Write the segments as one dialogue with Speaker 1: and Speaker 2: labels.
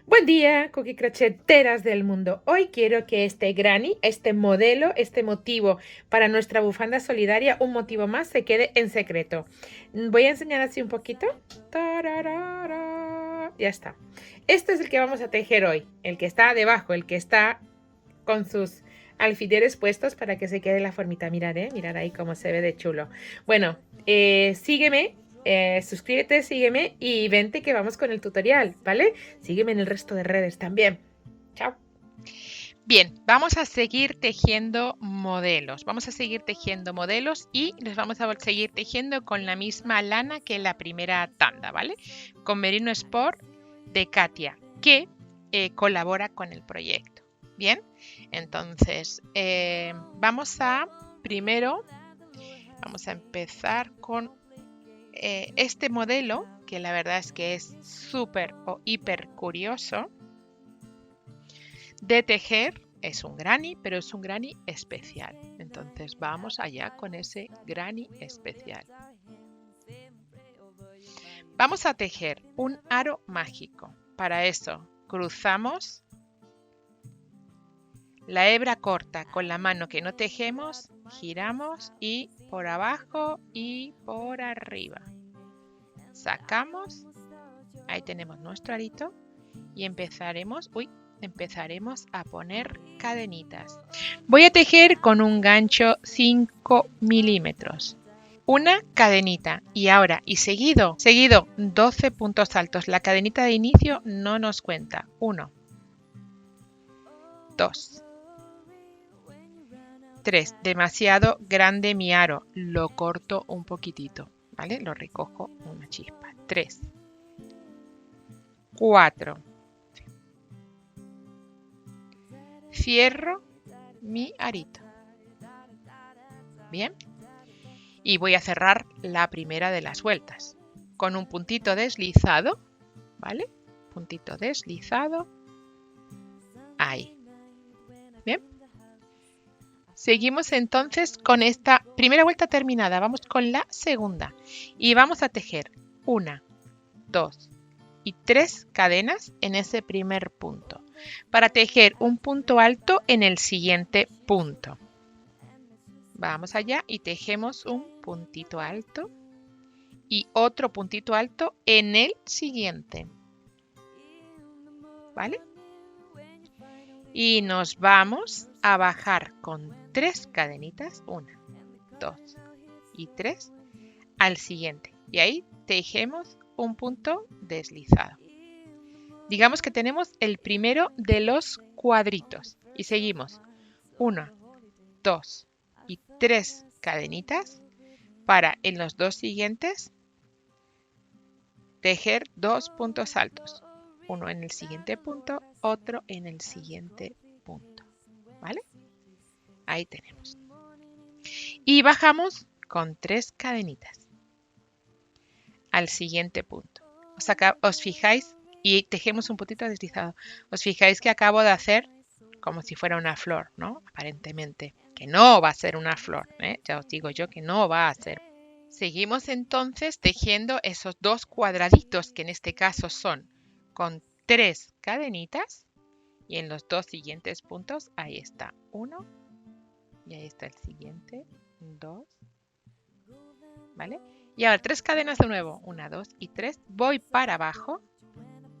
Speaker 1: Buen día, cookie crocheteras del mundo. Hoy quiero que este granny, este modelo, este motivo para nuestra bufanda solidaria, un motivo más, se quede en secreto. Voy a enseñar así un poquito. ¡Tararara! Ya está. Este es el que vamos a tejer hoy, el que está debajo, el que está con sus alfileres puestos para que se quede la formita. Mirad, mirad ahí cómo se ve de chulo. Bueno, sígueme. Suscríbete, sígueme y vente que vamos con el tutorial, ¿vale? Sígueme en el resto de redes también. Chao.
Speaker 2: Bien, vamos a seguir tejiendo modelos. Vamos a seguir tejiendo modelos y los vamos a seguir tejiendo con la misma lana que la primera tanda, ¿vale? Con Merino Sport de Katia, que colabora con el proyecto. Bien, entonces primero vamos a empezar con este modelo, que la verdad es que es súper o hiper curioso de tejer. Es un granny, pero es un granny especial. Entonces vamos allá con ese granny especial. Vamos a tejer un aro mágico. Para eso cruzamos la hebra corta con la mano que no tejemos, giramos y por abajo y por arriba. Sacamos, ahí tenemos nuestro arito y empezaremos a poner cadenitas. Voy a tejer con un gancho 5 milímetros. Una cadenita y ahora seguido 12 puntos altos. La cadenita de inicio no nos cuenta. 1, 2, 3. Demasiado grande mi aro. Lo corto un poquitito, ¿vale? Lo recojo una chispa. 3, 4. Cierro mi arito. Bien. Y voy a cerrar la primera de las vueltas con un puntito deslizado, ¿vale? Puntito deslizado. Ahí. Bien. Seguimos entonces con esta primera vuelta terminada. Vamos con la segunda. Y vamos a tejer 1, 2 y 3 cadenas en ese primer punto, para tejer un punto alto en el siguiente punto. Vamos allá y tejemos un puntito alto y otro puntito alto en el siguiente. ¿Vale? Y nos vamos a bajar con 3 cadenitas, 1, 2 y 3 al siguiente. Y ahí tejemos un punto deslizado. Digamos que tenemos el primero de los cuadritos y seguimos 1, 2 y 3 cadenitas para en los dos siguientes tejer 2 puntos altos, uno en el siguiente punto, otro en el siguiente punto, ¿vale? Ahí tenemos. Y bajamos con 3 cadenitas al siguiente punto. Os fijáis y tejemos un puntito deslizado. Os fijáis que acabo de hacer como si fuera una flor, ¿no? Aparentemente, que no va a ser una flor, ¿eh? Ya os digo yo que no va a ser. Seguimos entonces tejiendo esos 2 cuadraditos, que en este caso son con 3 cadenitas, y en los 2 siguientes puntos, ahí está 1, y ahí está el siguiente, 2, ¿vale? Y ahora 3 cadenas de nuevo, 1, 2 y 3, voy para abajo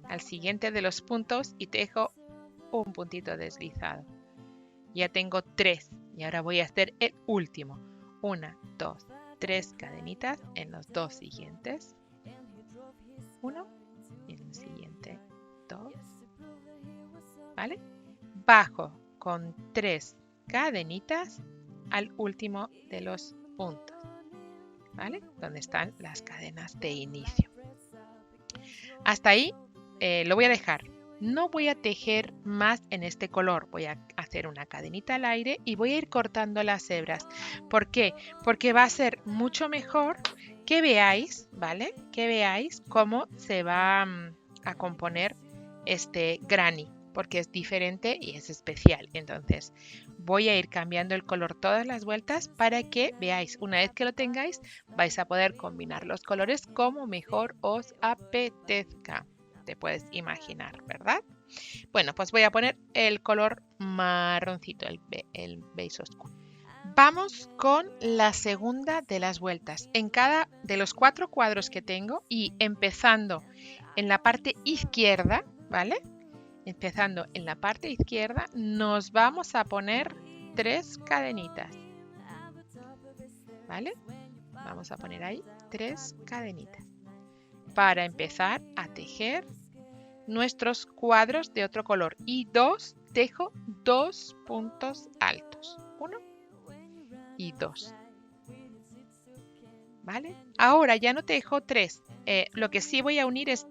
Speaker 2: al siguiente de los puntos y tejo un puntito deslizado. Ya tengo 3 y ahora voy a hacer el último. 1, 2, 3 cadenitas en los 2 siguientes. 1 y en el siguiente 2. ¿Vale? Bajo con 3 cadenitas al último de los puntos. ¿Vale? Donde están las cadenas de inicio. Hasta ahí lo voy a dejar. No voy a tejer más en este color, voy a hacer una cadenita al aire y voy a ir cortando las hebras. ¿Por qué? Porque va a ser mucho mejor que veáis, ¿vale? Que veáis cómo se va a componer este granny, porque es diferente y es especial. Entonces voy a ir cambiando el color todas las vueltas para que veáis. Una vez que lo tengáis, vais a poder combinar los colores como mejor os apetezca. Te puedes imaginar, ¿verdad? Bueno, pues voy a poner el color marroncito, el beige oscuro. Vamos con la segunda de las vueltas. En cada de los 4 cuadros que tengo y empezando en la parte izquierda, ¿vale? Empezando en la parte izquierda, nos vamos a poner 3 cadenitas, ¿vale? Vamos a poner ahí 3 cadenitas para empezar a tejer nuestros cuadros de otro color y tejo 2 puntos altos, 1 y 2, ¿vale? Ahora ya no tejo 3, lo que sí voy a unir es,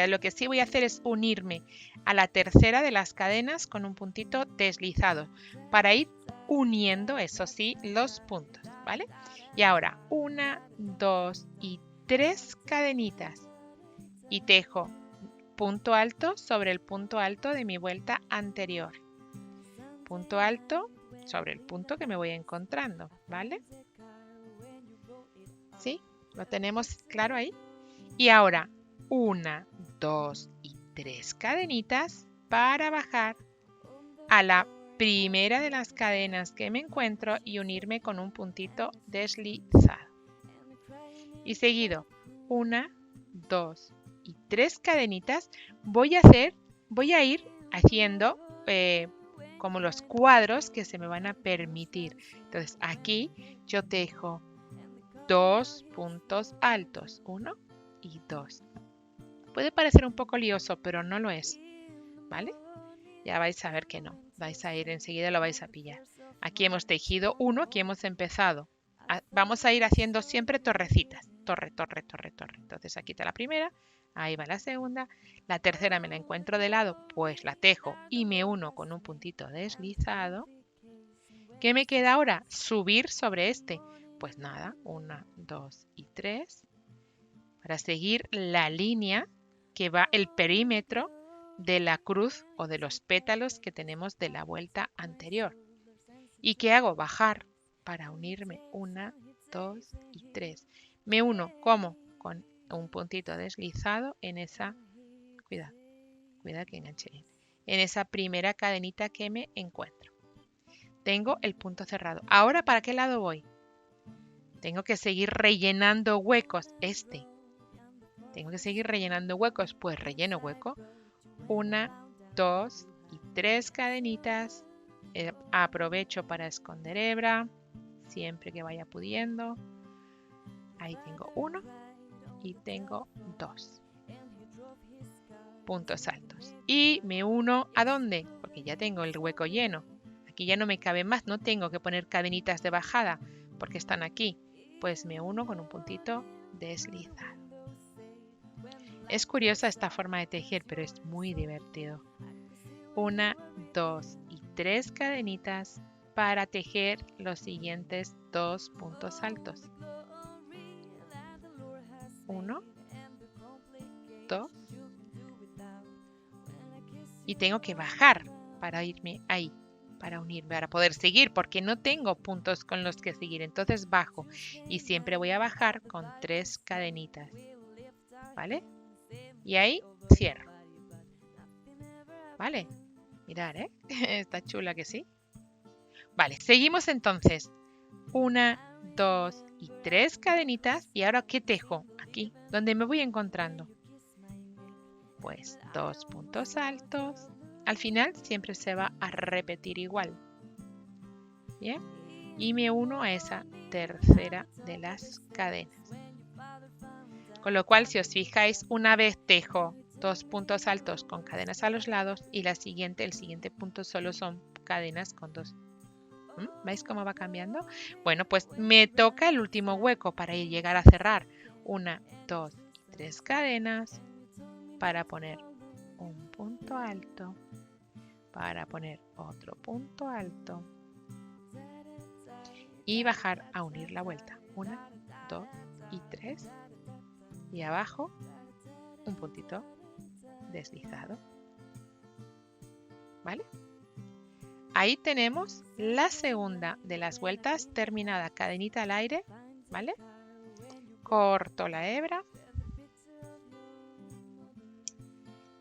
Speaker 2: lo que sí voy a hacer es unirme a la tercera de las cadenas con un puntito deslizado para ir uniendo, eso sí, los puntos, ¿vale? Y ahora 1, 2 y 3 cadenitas y tejo punto alto sobre el punto alto de mi vuelta anterior. Punto alto sobre el punto que me voy encontrando, ¿vale? ¿Sí? ¿Lo tenemos claro ahí? Y ahora 1, 2 y 3 cadenitas para bajar a la primera de las cadenas que me encuentro y unirme con un puntito deslizado. Y seguido 1, 2 y 3 cadenitas voy a ir haciendo como los cuadros que se me van a permitir. Entonces aquí yo tejo 2 puntos altos, 1 y 2. Puede parecer un poco lioso, pero no lo es, ¿vale? Ya vais a ver que no, vais a ir enseguida, lo vais a pillar. Aquí hemos tejido 1, aquí hemos empezado. Vamos a ir haciendo siempre torrecitas, torre, torre, torre, torre. Entonces aquí está la primera, ahí va la segunda, la tercera me la encuentro de lado, pues la tejo y me uno con un puntito deslizado. ¿Qué me queda ahora? Subir sobre este. Pues nada, 1, 2 y 3 para seguir la línea que va el perímetro de la cruz o de los pétalos que tenemos de la vuelta anterior. ¿Y qué hago? Bajar para unirme 1, 2 y 3. Me uno, ¿cómo? Con un puntito deslizado en esa, cuidado que enganche bien, en esa primera cadenita que me encuentro. Tengo el punto cerrado. Ahora, ¿para qué lado voy? Tengo que seguir rellenando huecos. Tengo que seguir rellenando huecos. Pues relleno hueco. 1, 2 y 3 cadenitas. Aprovecho para esconder hebra. Siempre que vaya pudiendo. Ahí tengo 1 y tengo 2 puntos altos. Y me uno ¿a dónde? Porque ya tengo el hueco lleno. Aquí ya no me cabe más. No tengo que poner cadenitas de bajada porque están aquí. Pues me uno con un puntito deslizado. Es curiosa esta forma de tejer, pero es muy divertido. 1, 2 y 3 cadenitas para tejer los siguientes 2 puntos altos. 1, 2 y tengo que bajar para irme ahí, para unirme, para poder seguir, porque no tengo puntos con los que seguir. Entonces bajo y siempre voy a bajar con 3 cadenitas, ¿vale? Y ahí cierro, ¿vale? Mirad, está chula que sí. Vale, seguimos entonces. 1, 2 y 3 cadenitas. ¿Y ahora qué tejo? Aquí, donde me voy encontrando. Pues 2 puntos altos. Al final siempre se va a repetir igual. Bien. Y me uno a esa tercera de las cadenas. Con lo cual, si os fijáis, una vez tejo 2 puntos altos con cadenas a los lados y el siguiente punto solo son cadenas con 2. ¿Veis cómo va cambiando? Bueno, pues me toca el último hueco para llegar a cerrar. 1, 2 y 3 cadenas para poner un punto alto, para poner otro punto alto y bajar a unir la vuelta. 1, 2 y 3 y abajo un puntito deslizado. ¿Vale? Ahí tenemos la segunda de las vueltas terminada, cadenita al aire, ¿vale? Corto la hebra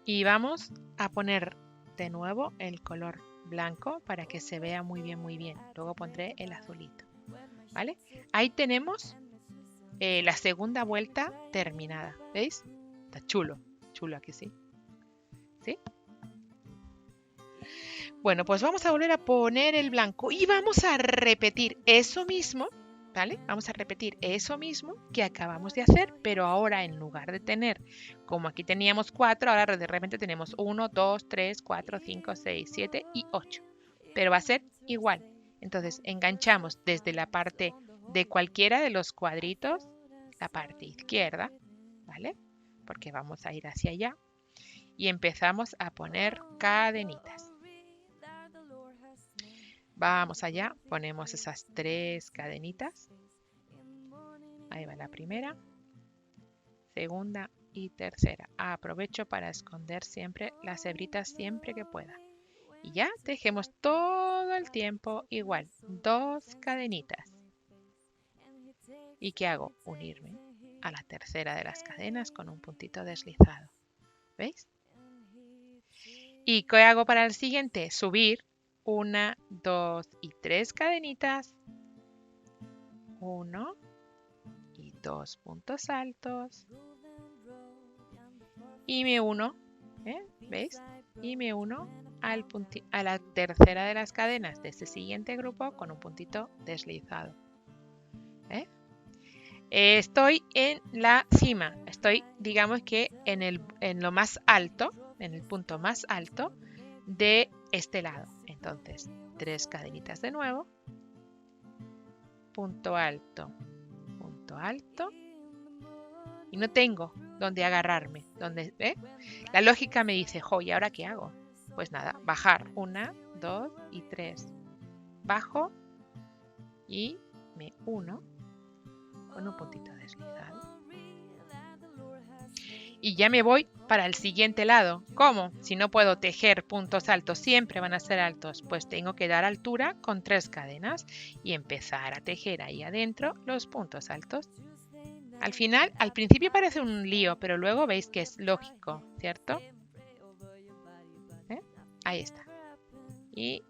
Speaker 2: y vamos a poner de nuevo el color blanco para que se vea muy bien, muy bien. Luego pondré el azulito, ¿vale? Ahí tenemos la segunda vuelta terminada, ¿veis? Está chulo, chulo aquí, ¿sí? ¿Sí? Bueno, pues vamos a volver a poner el blanco y vamos a repetir eso mismo, ¿vale? Vamos a repetir eso mismo que acabamos de hacer, pero ahora en lugar de tener, como aquí teníamos 4, ahora de repente tenemos 1, 2, 3, 4, 5, 6, 7 y 8. Pero va a ser igual. Entonces enganchamos desde la parte de cualquiera de los cuadritos, la parte izquierda, ¿vale? Porque vamos a ir hacia allá y empezamos a poner cadenitas. Vamos allá, ponemos esas 3 cadenitas. Ahí va la primera, segunda y tercera. Aprovecho para esconder siempre las hebritas siempre que pueda. Y ya tejemos todo el tiempo igual, 2 cadenitas. ¿Y qué hago? Unirme a la tercera de las cadenas con un puntito deslizado. ¿Veis? ¿Y qué hago para el siguiente? Subir 1, 2 y 3 cadenitas. 1 y 2 puntos altos. Y me uno, ¿veis? Y me uno a la tercera de las cadenas de este siguiente grupo con un puntito deslizado. Estoy en la cima, estoy, digamos que en lo más alto, en el punto más alto de este lado. Entonces, 3 cadenitas de nuevo, punto alto, y no tengo donde agarrarme. La lógica me dice, jo, ¿y ahora qué hago? Pues nada, bajar 1, 2 y 3. Bajo y me uno con un puntito deslizado. Y ya me voy para el siguiente lado. ¿Cómo? Si no puedo tejer puntos altos, siempre van a ser altos, pues tengo que dar altura con 3 cadenas y empezar a tejer ahí adentro los puntos altos. Al final, al principio parece un lío, pero luego veis que es lógico, ¿cierto? Ahí está. Y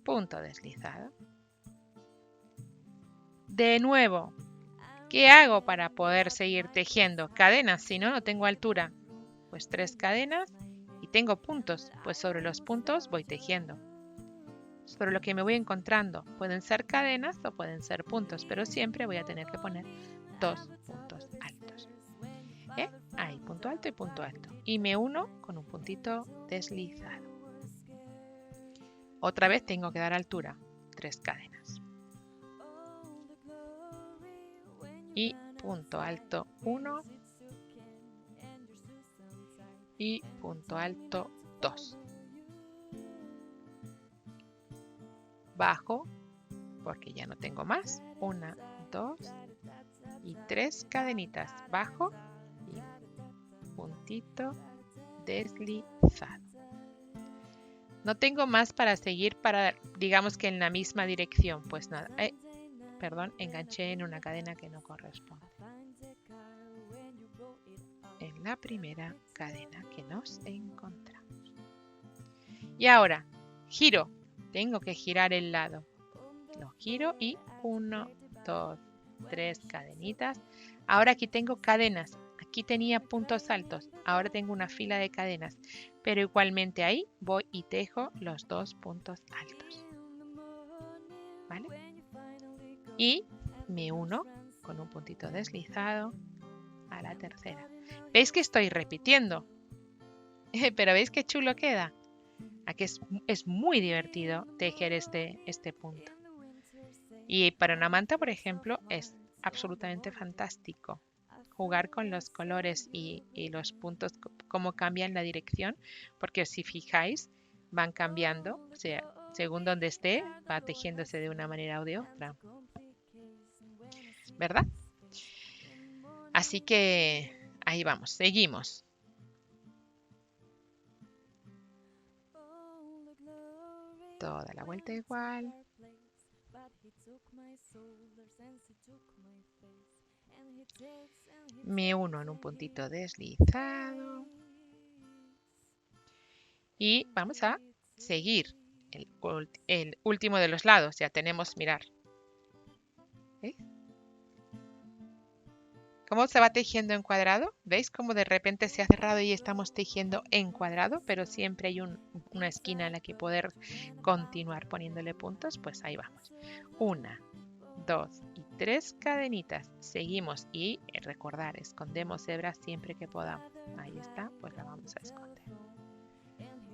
Speaker 2: punto deslizado. De nuevo, ¿qué hago para poder seguir tejiendo? Cadenas, si no, no tengo altura. Pues 3 cadenas y tengo puntos, pues sobre los puntos voy tejiendo. Sobre lo que me voy encontrando, pueden ser cadenas o pueden ser puntos, pero siempre voy a tener que poner 2 puntos altos. Ahí, punto alto y punto alto. Y me uno con un puntito deslizado. Otra vez tengo que dar altura, 3 cadenas. Y punto alto 1 y punto alto 2. Bajo, porque ya no tengo más. 1, 2 y 3 cadenitas. Bajo y puntito deslizado. No tengo más para seguir digamos que en la misma dirección. Pues nada, perdón, enganché en una cadena que no corresponde. En la primera cadena que nos encontramos. Y ahora, giro. Tengo que girar el lado. Lo giro y 1, 2, 3 cadenitas. Ahora aquí tengo cadenas. Aquí tenía puntos altos. Ahora tengo una fila de cadenas. Pero igualmente ahí voy y tejo los 2 puntos altos. ¿Vale? Y me uno con un puntito deslizado a la tercera. ¿Veis que estoy repitiendo? Pero ¿veis qué chulo queda? Aquí es muy divertido tejer este punto. Y para una manta, por ejemplo, es absolutamente fantástico jugar con los colores y los puntos, cómo cambian la dirección, porque si fijáis, van cambiando, o sea, según donde esté, va tejiéndose de una manera o de otra. ¿Verdad? Así que ahí vamos, seguimos. Toda la vuelta igual. Me uno en un puntito deslizado. Y vamos a seguir el último de los lados. Ya tenemos, mirar. ¿Veis? ¿Cómo se va tejiendo en cuadrado? ¿Veis cómo de repente se ha cerrado y estamos tejiendo en cuadrado? Pero siempre hay una esquina en la que poder continuar poniéndole puntos. Pues ahí vamos. 1, 2 y 3 cadenitas. Seguimos y recordar, escondemos hebras siempre que podamos. Ahí está, pues la vamos a esconder.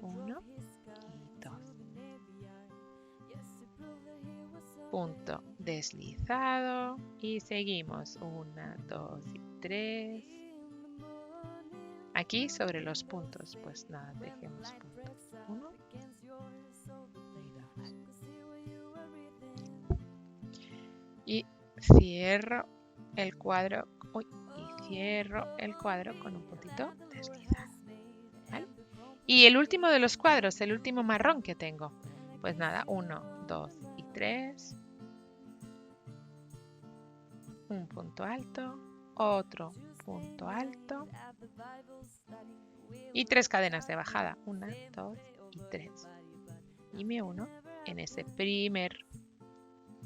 Speaker 2: 1 y 2. Punto deslizado y seguimos 1, 2 y 3. Aquí sobre los puntos, pues nada, dejemos puntos. 1 y 2. Y cierro el cuadro y cierro el cuadro con un puntito deslizado. ¿Vale? Y el último de los cuadros, el último marrón que tengo, pues nada, 1, 2 y 3. Un punto alto, otro punto alto y 3 cadenas de bajada, 1, 2 y 3. Y me uno en esa primer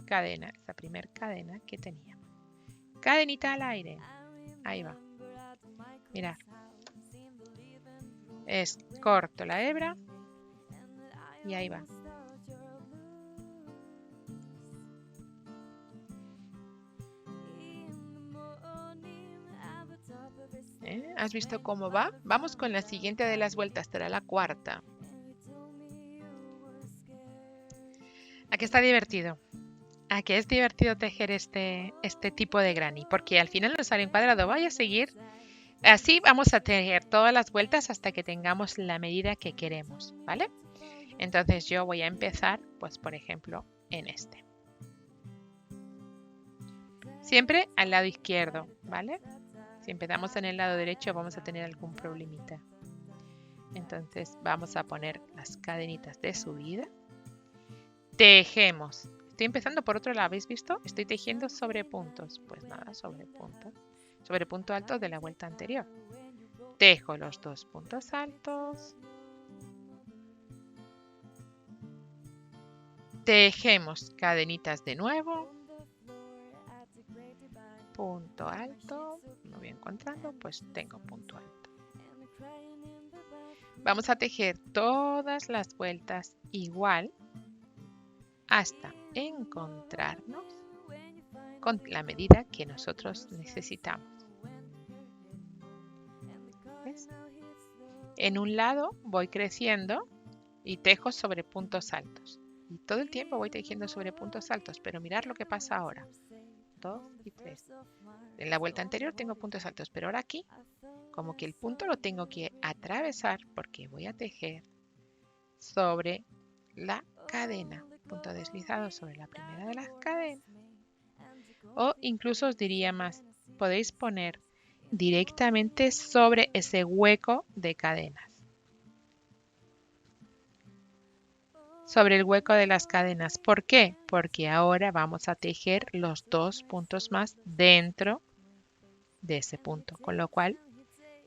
Speaker 2: cadena que teníamos. Cadenita al aire, ahí va. Mirad, corto la hebra y ahí va. ¿Has visto cómo va? Vamos con la siguiente de las vueltas, será la cuarta. ¿A qué está divertido? ¿A qué es divertido tejer este tipo de granny? Porque al final nos sale en cuadrado. Voy a seguir. Así vamos a tejer todas las vueltas hasta que tengamos la medida que queremos, ¿vale? Entonces yo voy a empezar, pues por ejemplo, en este. Siempre al lado izquierdo, ¿vale? Si empezamos en el lado derecho vamos a tener algún problemita. Entonces vamos a poner las cadenitas de subida. Tejemos. Estoy empezando por otro lado, ¿habéis visto? Estoy tejiendo sobre puntos. Pues nada, sobre punto. Sobre punto alto de la vuelta anterior. Tejo los 2 puntos altos. Tejemos cadenitas de nuevo. Punto alto. No voy encontrando, pues tengo punto alto. Vamos a tejer todas las vueltas igual hasta encontrarnos con la medida que nosotros necesitamos. ¿Ves? En un lado voy creciendo y tejo sobre puntos altos. Y todo el tiempo voy tejiendo sobre puntos altos, pero mirad lo que pasa ahora. 2 y 3. En la vuelta anterior tengo puntos altos, pero ahora aquí, como que el punto lo tengo que atravesar porque voy a tejer sobre la cadena. Punto deslizado sobre la primera de las cadenas. O incluso os diría más, podéis poner directamente sobre ese hueco de cadenas. Sobre el hueco de las cadenas. ¿Por qué? Porque ahora vamos a tejer los 2 puntos más dentro de ese punto, con lo cual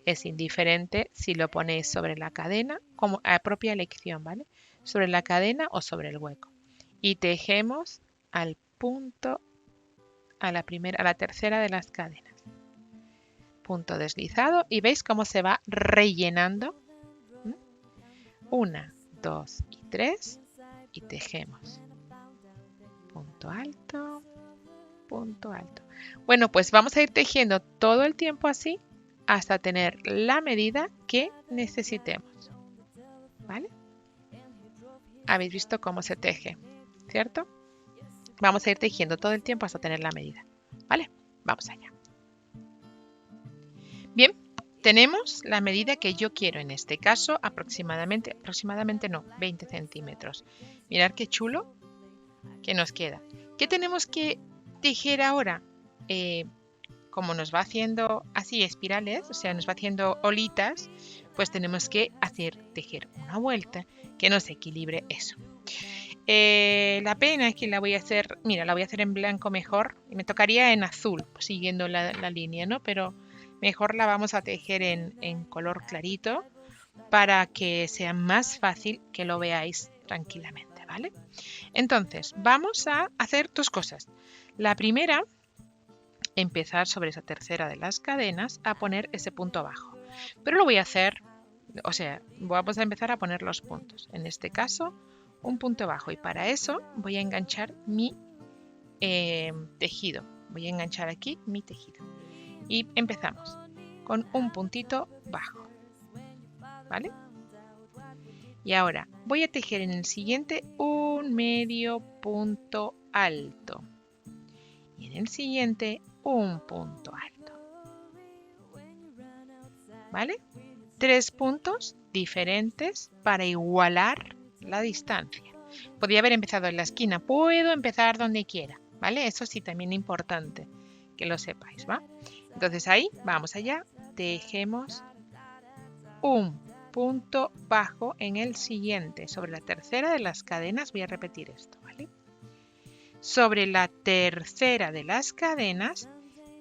Speaker 2: es indiferente si lo ponéis sobre la cadena, como a propia elección, ¿vale? Sobre la cadena o sobre el hueco. Y tejemos al punto, a la tercera de las cadenas. Punto deslizado y veis cómo se va rellenando. 1, 2 y 3 y tejemos. Punto alto, punto alto. Bueno, pues vamos a ir tejiendo todo el tiempo así hasta tener la medida que necesitemos. ¿Vale? Habéis visto cómo se teje, ¿cierto? Vamos a ir tejiendo todo el tiempo hasta tener la medida. ¿Vale? Vamos allá. Bien, tenemos la medida que yo quiero, en este caso aproximadamente no, 20 centímetros. Mirad qué chulo que nos queda. ¿Qué tenemos que tejer ahora? Como nos va haciendo así espirales, o sea, nos va haciendo olitas, pues tenemos que tejer una vuelta que nos equilibre eso. La pena es que la voy a hacer, mira, la voy a hacer en blanco mejor, y me tocaría en azul, siguiendo la línea, ¿no? Pero mejor la vamos a tejer en color clarito, para que sea más fácil que lo veáis tranquilamente, ¿vale? Entonces, vamos a hacer dos cosas. La primera, empezar sobre esa tercera de las cadenas a poner ese punto bajo. Pero lo voy a hacer, o sea, vamos a empezar a poner los puntos. En este caso, un punto bajo. Y para eso voy a enganchar mi tejido. Voy a enganchar aquí mi tejido. Y empezamos con un puntito bajo. ¿Vale? Y ahora voy a tejer en el siguiente un medio punto alto. Y en el siguiente un punto alto. ¿Vale? 3 puntos diferentes para igualar la distancia. Podría haber empezado en la esquina, puedo empezar donde quiera, ¿vale? Eso sí también es importante que lo sepáis, ¿va? Entonces ahí, vamos allá, tejemos un punto bajo en el siguiente. Sobre la tercera de las cadenas voy a repetir esto, ¿vale? Sobre la tercera de las cadenas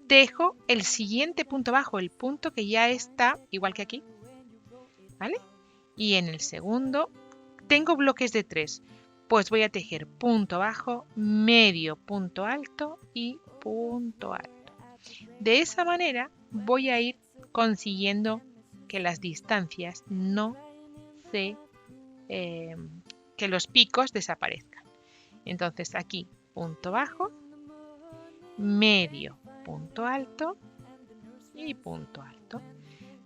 Speaker 2: tejo el siguiente punto bajo, el punto que ya está igual que aquí, ¿vale? Y en el segundo tengo bloques de 3, pues voy a tejer punto bajo, medio punto alto y punto alto. De esa manera voy a ir consiguiendo que las distancias no se, que los picos desaparezcan. Entonces aquí punto bajo, medio punto alto y punto alto.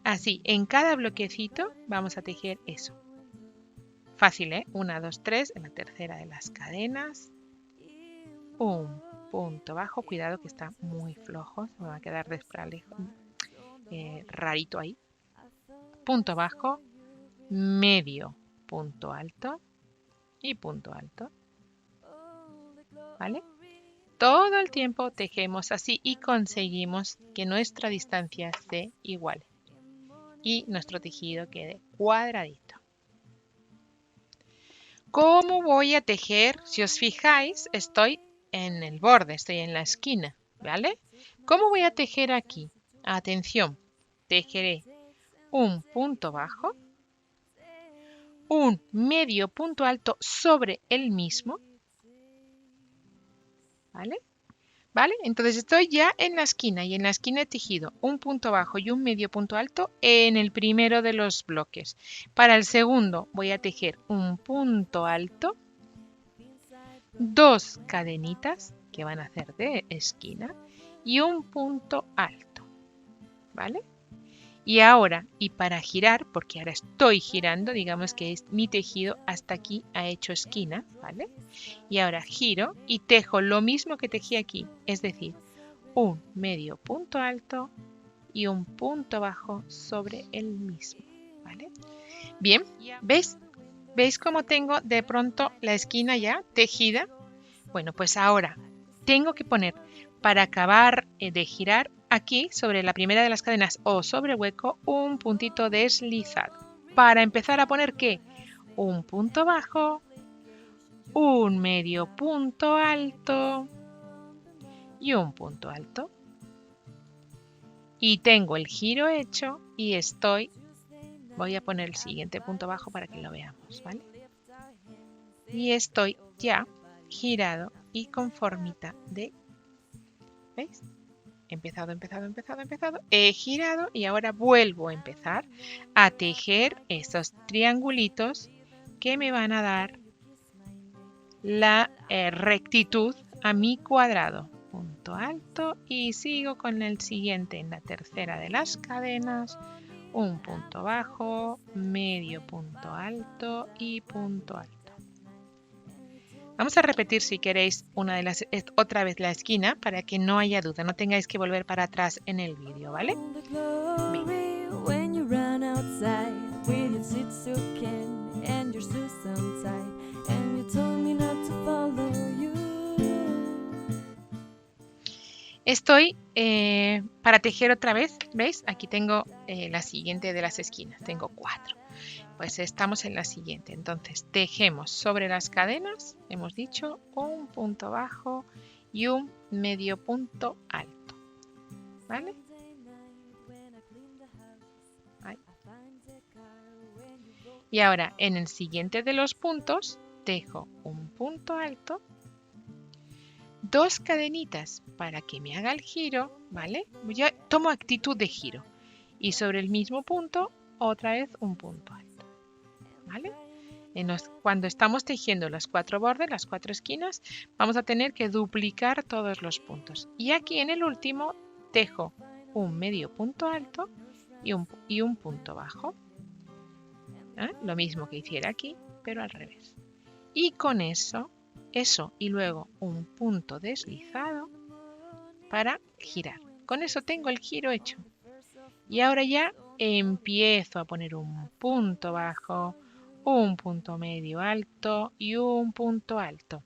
Speaker 2: Así, en cada bloquecito vamos a tejer eso. Fácil, ¿eh? 1, 2, 3, en la tercera de las cadenas. Un punto bajo, cuidado que está muy flojo, se me va a quedar rarito ahí. Punto bajo, medio punto alto y punto alto. ¿Vale? Todo el tiempo tejemos así y conseguimos que nuestra distancia se iguale y nuestro tejido quede cuadradito. ¿Cómo voy a tejer? Si os fijáis, estoy en el borde, estoy en la esquina, ¿vale? ¿Cómo voy a tejer aquí? Atención, tejeré un punto bajo, un medio punto alto sobre el mismo, ¿vale? ¿Vale? Entonces estoy ya en la esquina y en la esquina he tejido un punto bajo y un medio punto alto en el primero de los bloques. Para el segundo voy a tejer un punto alto, 2 cadenitas que van a hacer de esquina y un punto alto, ¿vale? Y ahora, y para girar, porque ahora estoy girando, digamos que es mi tejido hasta aquí ha hecho esquina, ¿vale? Y ahora giro y tejo lo mismo que tejí aquí, es decir, un medio punto alto y un punto bajo sobre el mismo, ¿vale? Bien, ¿veis? ¿Veis cómo tengo de pronto la esquina ya tejida? Bueno, pues ahora tengo que poner, para acabar de girar, aquí sobre la primera de las cadenas o sobre hueco, un puntito deslizado. Para empezar a poner, ¿qué? Un punto bajo, un medio punto alto y un punto alto. Y tengo el giro hecho y voy a poner el siguiente punto bajo para que lo veamos, ¿vale? Y estoy ya girado y con formita de, ¿veis? Empezado, he girado y ahora vuelvo a empezar a tejer estos triangulitos que me van a dar la rectitud a mi cuadrado. Punto alto y sigo con el siguiente en la tercera de las cadenas, un punto bajo, medio punto alto y punto alto. Vamos a repetir si queréis otra vez la esquina para que no haya duda, no tengáis que volver para atrás en el vídeo, ¿vale? Estoy para tejer otra vez, ¿veis? Aquí tengo la siguiente de las esquinas, tengo 4. Pues estamos en la siguiente, entonces tejemos sobre las cadenas, hemos dicho, un punto bajo y un medio punto alto, ¿vale? Ahí. Y ahora en el siguiente de los puntos tejo un punto alto, 2 cadenitas para que me haga el giro, ¿vale? Yo tomo actitud de giro y sobre el mismo punto otra vez un punto alto, ¿vale? Cuando estamos tejiendo los 4 bordes, las 4 esquinas, vamos a tener que duplicar todos los puntos. Y aquí en el último tejo un medio punto alto y un punto bajo. Lo mismo que hiciera aquí, pero al revés. Y con eso y luego un punto deslizado para girar. Con eso tengo el giro hecho. Y ahora ya empiezo a poner un punto bajo, un punto medio alto y un punto alto.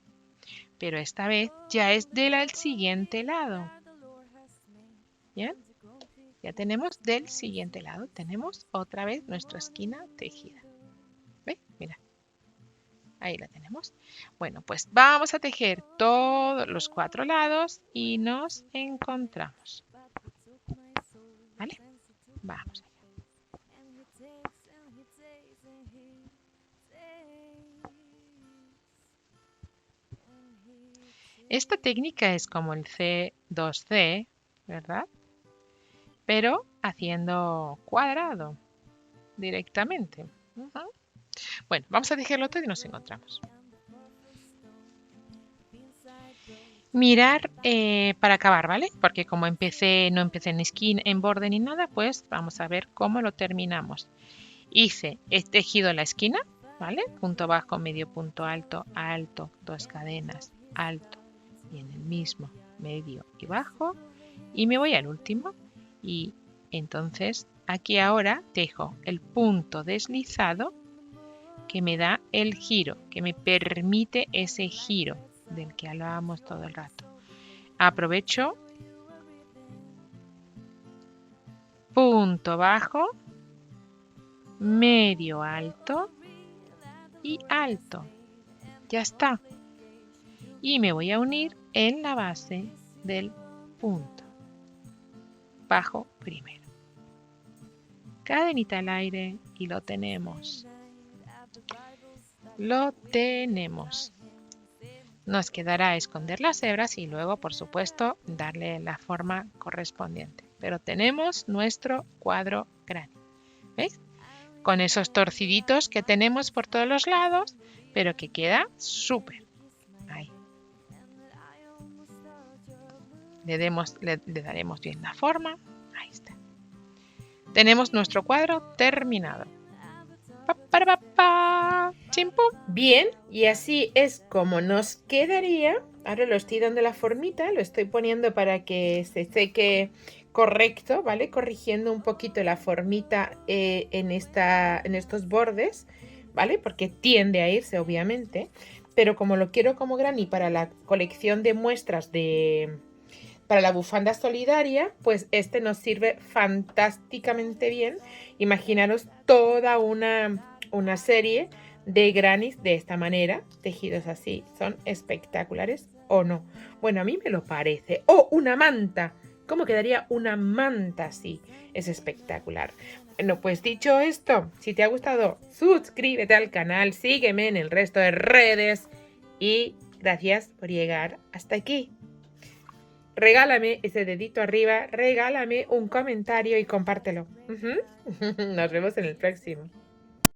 Speaker 2: Pero esta vez ya es del siguiente lado. ¿Bien? Ya tenemos del siguiente lado. Tenemos otra vez nuestra esquina tejida. ¿Ve? Mira. Ahí la tenemos. Bueno, pues vamos a tejer todos los 4 lados y nos encontramos. ¿Vale? Vamos allá. Esta técnica es como el C2C, ¿verdad? Pero haciendo cuadrado directamente. Bueno, vamos a tejerlo todo y nos encontramos. Mirar para acabar, ¿vale? Porque como no empecé en esquina, en borde ni nada, pues vamos a ver cómo lo terminamos. He tejido la esquina, ¿vale? Punto bajo, medio punto alto, alto, 2 cadenas, alto y en el mismo medio y bajo y me voy al último y entonces aquí ahora tejo el punto deslizado que me da el giro, que me permite ese giro del que hablábamos todo el rato. Aprovecho punto bajo, medio alto y alto. Ya está. Y me voy a unir en la base del punto bajo primero. Cadenita al aire y lo tenemos. Lo tenemos. Nos quedará esconder las hebras y luego, por supuesto, darle la forma correspondiente. Pero tenemos nuestro cuadro granny. ¿Veis? Con esos torciditos que tenemos por todos los lados, pero que queda súper. Ahí. Le daremos bien la forma. Ahí está. Tenemos nuestro cuadro terminado.
Speaker 1: Bien, y así es como nos quedaría. Ahora lo estoy dando la formita, lo estoy poniendo para que se seque correcto, ¿vale? Corrigiendo un poquito la formita en estos bordes, ¿vale? Porque tiende a irse, obviamente. Pero como lo quiero como granny para la colección de muestras para la bufanda solidaria, pues este nos sirve fantásticamente bien. Imaginaros toda una serie de grannies de esta manera, tejidos así, son espectaculares o no. Bueno, a mí me lo parece. ¡Oh, una manta! ¿Cómo quedaría una manta así? Es espectacular. Bueno, pues dicho esto, si te ha gustado, suscríbete al canal, sígueme en el resto de redes y gracias por llegar hasta aquí. Regálame ese dedito arriba, regálame un comentario y compártelo. Nos vemos en el próximo.